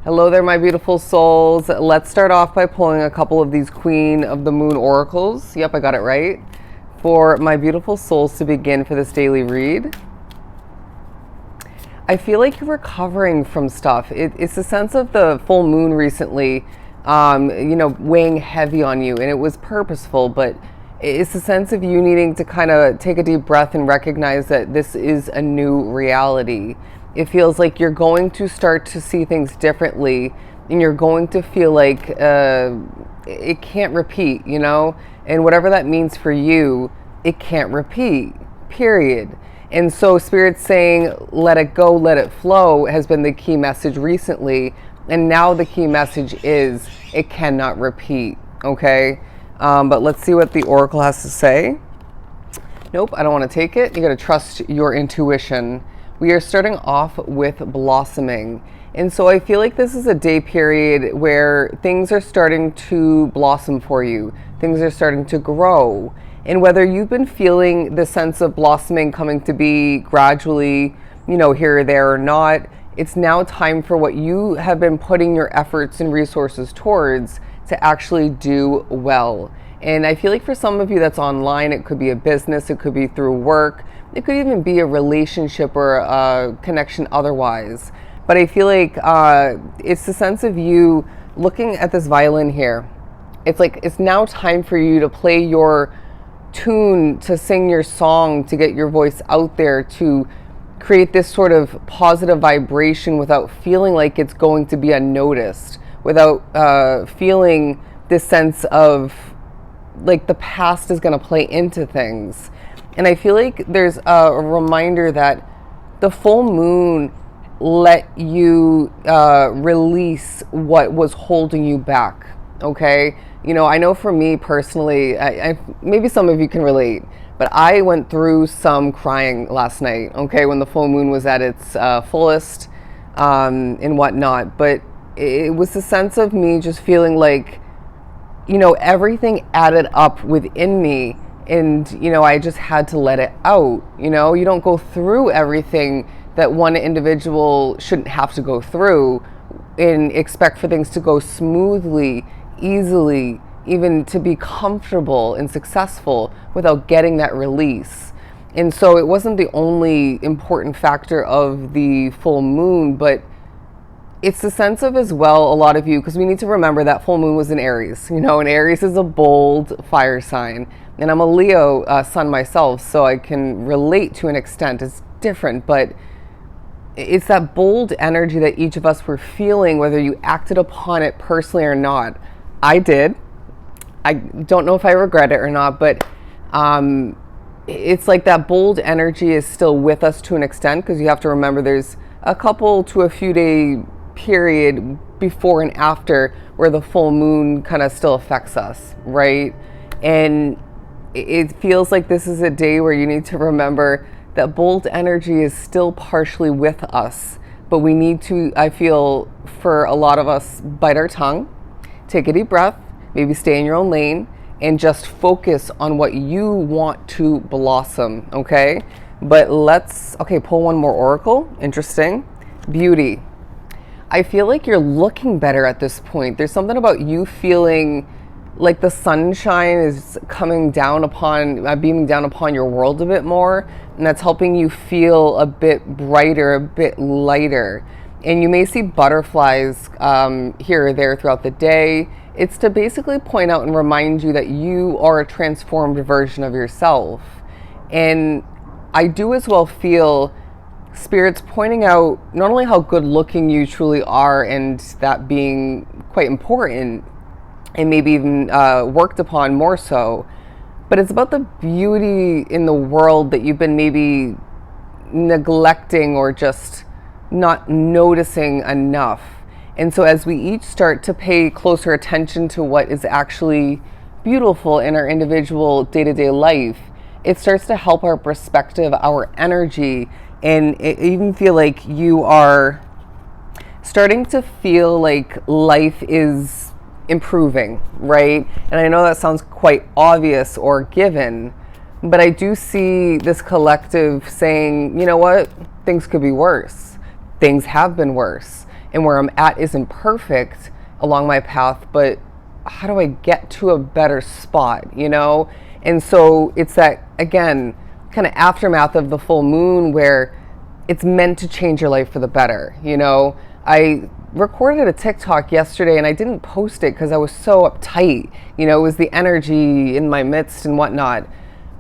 Hello there, my beautiful souls. Let's start off by pulling a couple of these Queen of the Moon oracles. Yep, I got it right. For my beautiful souls to begin for this daily read. I feel like you're recovering from stuff. It's a sense of the full moon recently, weighing heavy on you, and it was purposeful, but it's a sense of you needing to kind of take a deep breath and recognize that this is a new reality. It feels like you're going to start to see things differently, and you're going to feel like it can't repeat, and whatever that means for you, it can't repeat, period. And so Spirit's saying, let it go, let it flow, has been the key message recently. And now the key message is, it cannot repeat, okay? But let's see what the Oracle has to say. Nope, I don't want to take it. You got to trust your intuition. We are starting off with blossoming. And so I feel like this is a day period where things are starting to blossom for you. Things are starting to grow. And whether you've been feeling the sense of blossoming coming to be gradually, here or there or not, it's now time for what you have been putting your efforts and resources towards to actually do well. And I feel like for some of you that's online, it could be a business, it could be through work, it could even be a relationship or a connection otherwise. But I feel like it's the sense of you looking at this violin here. It's like it's now time for you to play your tune, to sing your song, to get your voice out there, to create this sort of positive vibration without feeling like it's going to be unnoticed, without feeling this sense of like the past is going to play into things. And I feel like there's a reminder that the full moon let you release what was holding you back, okay? I know for me personally, I maybe some of you can relate, but I went through some crying last night, okay, when the full moon was at its fullest and whatnot. But it was the sense of me just feeling like, everything added up within me, and, I just had to let it out. You don't go through everything that one individual shouldn't have to go through and expect for things to go smoothly, easily, even to be comfortable and successful without getting that release. And so it wasn't the only important factor of the full moon, but it's the sense of as well, a lot of you, because we need to remember that full moon was in Aries, and Aries is a bold fire sign. And I'm a Leo sun myself, so I can relate to an extent. It's different, but it's that bold energy that each of us were feeling, whether you acted upon it personally or not. I did. I don't know if I regret it or not, but it's like that bold energy is still with us to an extent, because you have to remember there's a couple to a few day period before and after where the full moon kind of still affects us, right? And it feels like this is a day where you need to remember that bold energy is still partially with us, but we need to, I feel, for a lot of us, bite our tongue, take a deep breath, maybe stay in your own lane, and just focus on what you want to blossom, okay? But pull one more oracle. Interesting. Beauty. I feel like you're looking better at this point. There's something about you feeling like the sunshine is coming down upon, beaming down upon your world a bit more, and that's helping you feel a bit brighter, a bit lighter. And you may see butterflies here or there throughout the day. It's to basically point out and remind you that you are a transformed version of yourself. And I do as well feel Spirit's pointing out not only how good looking you truly are, and that being quite important, and maybe even worked upon more so, but it's about the beauty in the world that you've been maybe neglecting or just not noticing enough. And so as we each start to pay closer attention to what is actually beautiful in our individual day-to-day life, it starts to help our perspective, our energy, and it even feel like you are starting to feel like life is improving, right? And I know that sounds quite obvious or given, but I do see this collective saying, you know what, things could be worse. Things have been worse. and where I'm at isn't perfect along my path, but how do I get to a better spot, you know? And so it's that, again, kind of aftermath of the full moon where it's meant to change your life for the better, you know? I recorded a TikTok yesterday and I didn't post it because I was so uptight, you know, it was the energy in my midst and whatnot.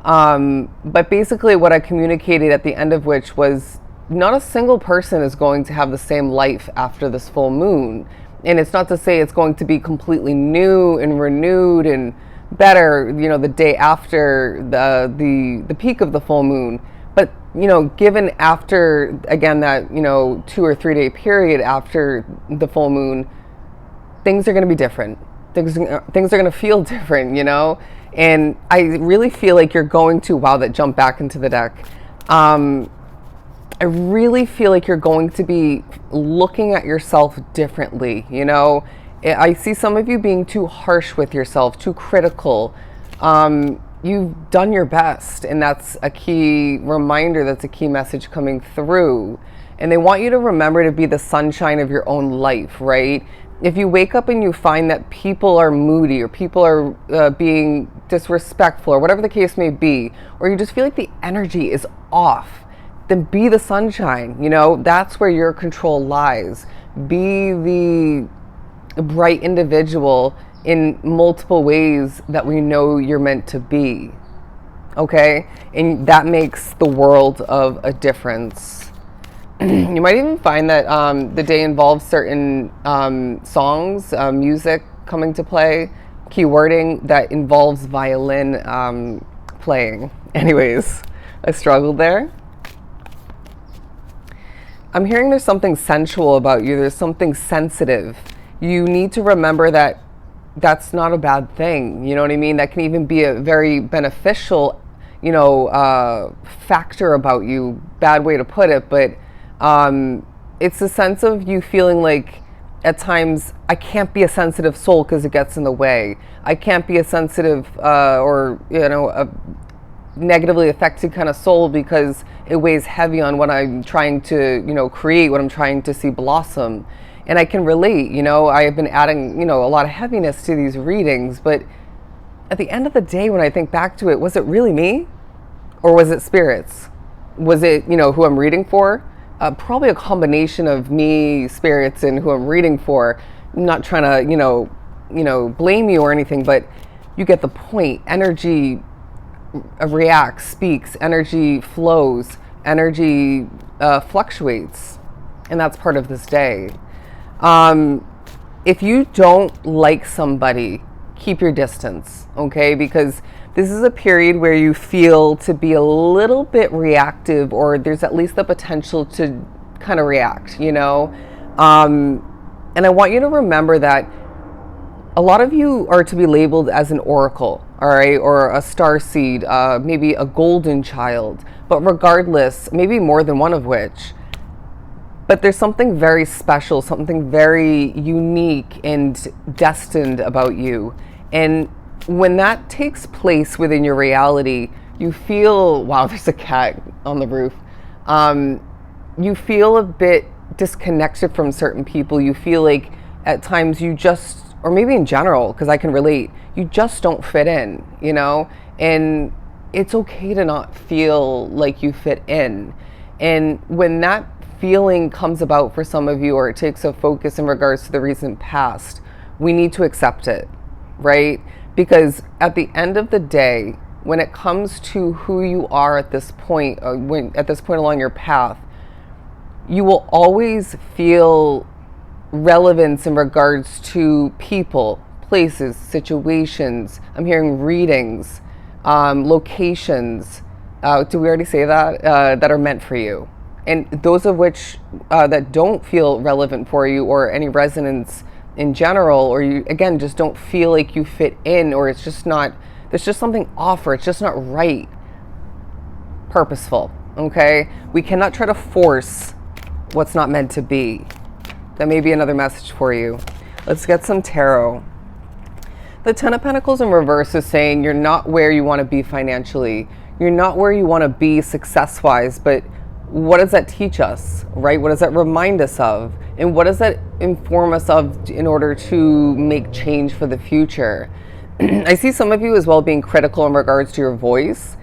But basically what I communicated at the end of which was not a single person is going to have the same life after this full moon. And it's not to say it's going to be completely new and renewed and better, you know, the day after the peak of the full moon. But, you know, given after, again, that, you know, 2 or 3 day period after the full moon, things are going to be different. Things are going to feel different, you know? And I really feel like you're going to, wow, that jumped back into the deck. I really feel like you're going to be looking at yourself differently, you know? I see some of you being too harsh with yourself, too critical. You've done your best, and that's a key reminder, that's a key message coming through. And they want you to remember to be the sunshine of your own life, right? If you wake up and you find that people are moody or people are being disrespectful or whatever the case may be, or you just feel like the energy is off, then be the sunshine, you know? That's where your control lies. Be the bright individual in multiple ways that we know you're meant to be, okay? And that makes the world of a difference. You might even find that the day involves certain songs, music coming to play, keywording that involves violin playing. Anyways, I struggled there. I'm hearing there's something sensual about you. There's something sensitive. You need to remember that that's not a bad thing. You know what I mean? That can even be a very beneficial, you know, factor about you. Bad way to put it, but it's a sense of you feeling like at times I can't be a sensitive soul because it gets in the way. I can't be a sensitive or, you know, a negatively affected kind of soul because it weighs heavy on what I'm trying to, you know, create, what I'm trying to see blossom. And I can relate, you know, I have been adding, you know, a lot of heaviness to these readings, but at the end of the day, when I think back to it, was it really me? Or was it spirits? Was it, you know, who I'm reading for? Probably a combination of me, spirits, and who I'm reading for. I'm not trying to, you know, blame you or anything, but you get the point. Energy reacts, speaks, energy flows, energy fluctuates, and that's part of this day. If you don't like somebody, keep your distance, okay? Because this is a period where you feel to be a little bit reactive, or there's at least the potential to kind of react, you know? And I want you to remember that a lot of you are to be labeled as an oracle, all right, or a star seed, maybe a golden child, but regardless, maybe more than one of which. But there's something very special, something very unique and destined about you. And when that takes place within your reality, you feel, wow, there's a cat on the roof. You feel a bit disconnected from certain people. You feel like at times you just, or maybe in general, because I can relate, you just don't fit in, you know? And it's okay to not feel like you fit in. And when that feeling comes about for some of you, or it takes a focus in regards to the recent past, we need to accept it, right? Because at the end of the day, when it comes to who you are at this point, at this point along your path, you will always feel relevance in regards to people, places, situations. I'm hearing readings, locations. Did we already say that? That are meant for you. And those of which that don't feel relevant for you, or any resonance in general, or you, again, just don't feel like you fit in, or it's just not, there's just something off, or it's just not right. Purposeful, okay? We cannot try to force what's not meant to be. That may be another message for you. Let's get some tarot. The Ten of Pentacles in reverse is saying you're not where you want to be financially. You're not where you want to be success-wise, but what does that teach us, right? What does that remind us of? And what does that inform us of in order to make change for the future. I see some of you as well being critical in regards to your voice.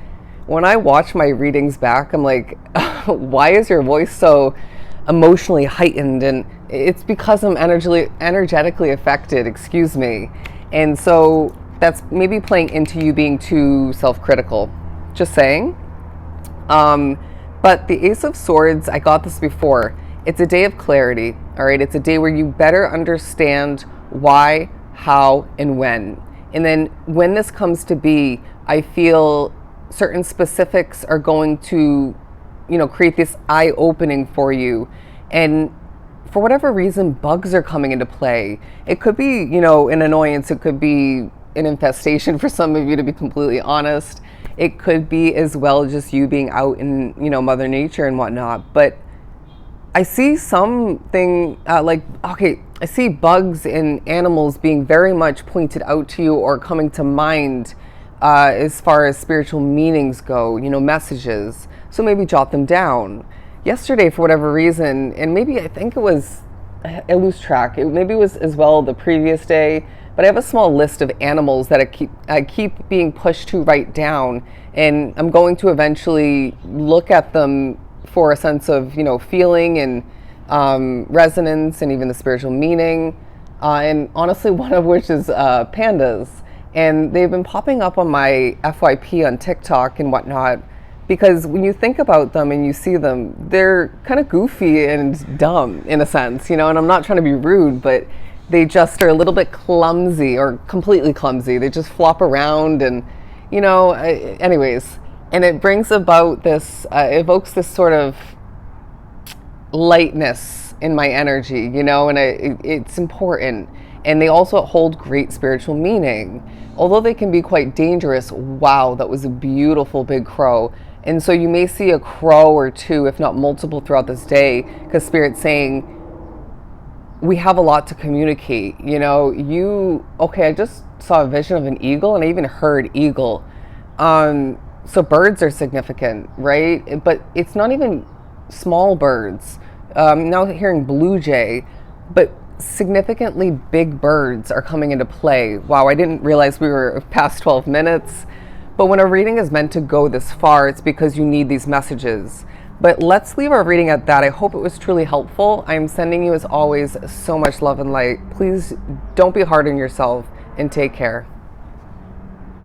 When I watch my readings back, I'm like, why is your voice so emotionally heightened? And it's because I'm energetically affected, excuse me. And so that's maybe playing into you being too self-critical. Just saying. But the Ace of Swords, I got this before. It's a day of clarity, all right? It's a day where you better understand why, how, and when. And then when this comes to be, I feel certain specifics are going to, create this eye-opening for you. And for whatever reason, bugs are coming into play. It could be, an annoyance. It could be an infestation for some of you, to be completely honest. It could be as well just you being out in, Mother Nature and whatnot. But I see something I see bugs and animals being very much pointed out to you or coming to mind as far as spiritual meanings go, messages. So maybe jot them down. Yesterday, for whatever reason, and maybe I think it was, I lose track, maybe it was as well the previous day, but I have a small list of animals that I keep being pushed to write down, and I'm going to eventually look at them for a sense of, feeling and resonance and even the spiritual meaning. And honestly, one of which is pandas. And they've been popping up on my FYP on TikTok and whatnot, because when you think about them and you see them, they're kind of goofy and dumb in a sense, and I'm not trying to be rude, but they just are a little bit clumsy or completely clumsy. They just flop around and, anyways. And it brings about this, evokes this sort of lightness in my energy, and it's important. And they also hold great spiritual meaning. Although they can be quite dangerous, wow, that was a beautiful big crow. And so you may see a crow or two, if not multiple, throughout this day, because Spirit's saying, we have a lot to communicate. I just saw a vision of an eagle, and I even heard eagle. So birds are significant, right? But it's not even small birds. Now hearing blue jay, but significantly big birds are coming into play. Wow, I didn't realize we were past 12 minutes. But when a reading is meant to go this far, it's because you need these messages. But let's leave our reading at that. I hope it was truly helpful. I'm sending you, as always, so much love and light. Please don't be hard on yourself, and take care.